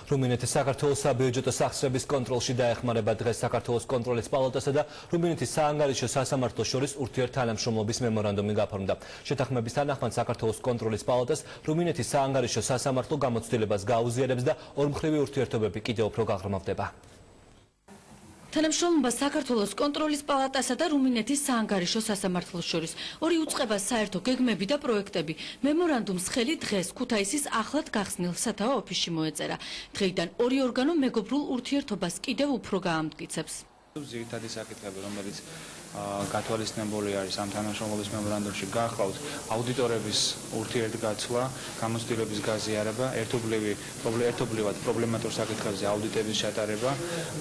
რუმინეთის საქართველოს საბიუჯეტო სახსრების კონტროლში დაეხმარება დღეს საქართველოს კონტროლის პალატასა და რუმინეთის საანგარიშო სასამართლოს შორის ურთიერთთანამშრომლობის მემორანდუმი გაფორმდა. შეთანხმების თანახმად საქართველოს კონტროლის პალატას რუმინეთის საანგარიშო სასამართლო გამოცდილებას გააუზიარებს და ორმხრივი ურთიერთობები კიდევ უფრო გაღრმავდება. თანამშრომლობა საქართველოს კონტროლის პალატასა და რუმინეთის საანგარიშო სასამართლოს შორის. ორი უწყება საერთო გეგმები და პროექტები. მემორანდუმს ხელი დღეს ქუთაისის ახლად გახსნილ სათაო ოფისში მოეწერა. დღეიდან ორი ორგანო მეგობრულ ურთიერთობას კიდევ უფრო გაამტკიცებს. ძირითადი საკითხები, რომელიც გათვალისწინებული არის ამ თანამშრომლობის მემორანდუმში, გახლავთ აუდიტორების ურთიერთგაცვლა, გამოცდილების გაზიარება, ერთობლივად პრობლემატურ საკითხებზე აუდიტების ჩატარება,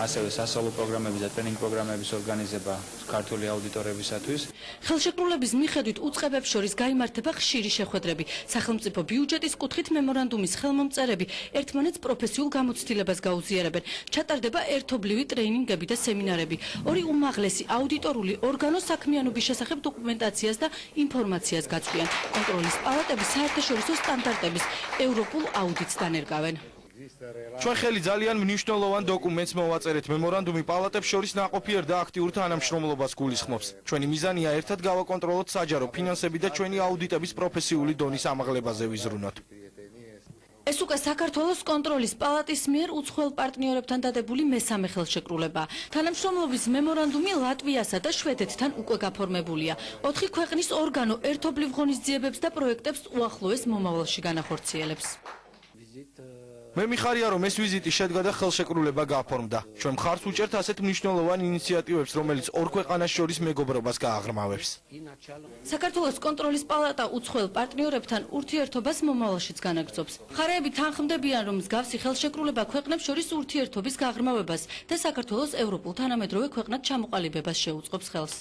ასევე სასწავლო პროგრამების და ტრენინგ პროგრამების ორგანიზება ქართული აუდიტორებისათვის. ხელშეკრულების მიხედვით უწყებებს შორის გაიმართება ხშირი შეხვედრები. სახელმწიფო ბიუჯეტის კუთხით მემორანდუმის ხელმომწერები ერთმანეთს პროფესიულ გამოცდილებას გაუზიარებენ. ჩატარდება ერთობლივი ტრეინინგები და სემინარები. ორი უმაღლესი აუდიტორული ორგანო საქმიანობის შესახებ დოკუმენტაციას და ინფორმაციას გაცვლიან. კონტროლის პალატები საერთაშორისო სტანდარტების ევროპულ აუდიტს დანერგავენ. ჩვენ ხელი ძალიან მნიშვნელოვან დოკუმენტს მოვაწერეთ. მემორანდუმი პალატებს შორის ნაყოფიერ და აქტიურ თანამშრომლობას გულისხმობს. ჩვენი მიზანია ერთად გავაკონტროლოთ საჯარო ფინანსები და ჩვენი აუდიტების პროფესიული დონის ამაღლებაზე ვიზრუნოთ. ეს უკვე საქართველოს კონტროლის პალატის მიერ უცხოელ პარტნიორებთან დადებული მესამე ხელშეკრულებაა. თანამშრომლობის მემორანდუმი ლატვიასა და შვედეთთან უკვე გაფორმებულია. 4 ქვეყნის ორგანო ერთობლივ ღონისძიებებს და პროექტებს უახლოეს მომავალში განახორციელებს. მე მიხარია, რომ ეს ვიზიტი შედგა და ხელშეკრულება გაფორმდა. ჩვენ მხარს უჭერთ ასეთ მნიშვნელოვან ინიციატივებს, რომელიც ორ ქვეყანას შორის მეგობრობას გააღრმავებს. საქართველოს კონტროლის პალატა უცხოელ პარტნიორებთან ურთიერთობას მომავალშიც განაგრძობს. მხარეები თანხმდებიან, რომ მსგავსი ხელშეკრულება ქვეყნებს შორის ურთიერთობის გაღრმავებას და საქართველოს ევროპულ თანამედროვე ქვეყნად ჩამოყალიბებას შეუწყობს ხელს.